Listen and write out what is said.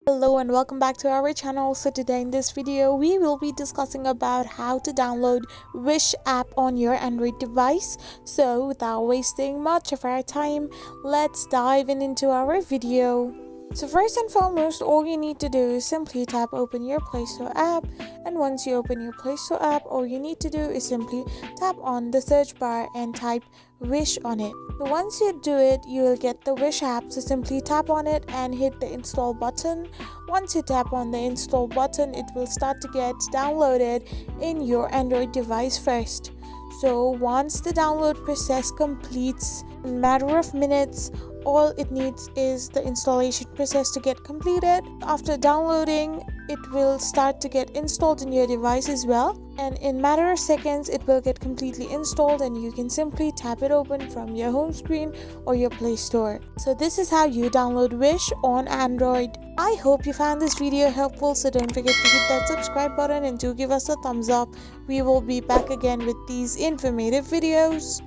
Hello and welcome back to our channel. So today in this video we will be discussing about how to download Wish app on your Android device. So without wasting much of our time, let's dive into our video. So first and foremost, all you need to do is simply tap open your Play Store app, and once you open your Play Store app, all you need to do is simply tap on the search bar and type Wish on it. So once you do it, you will get the Wish app. So simply tap on it and hit the install button. Once you tap on the install button, it will start to get downloaded in your Android device first. So once the download process completes in a matter of minutes, all it needs is the installation process to get completed. After downloading, it will start to get installed in your device as well, and in matter of seconds it will get completely installed and you can simply tap it open from your home screen or your Play Store. So this is how you download Wish on Android. I hope you found this video helpful, so don't forget to hit that subscribe button and do give us a thumbs up. We will be back again with these informative videos.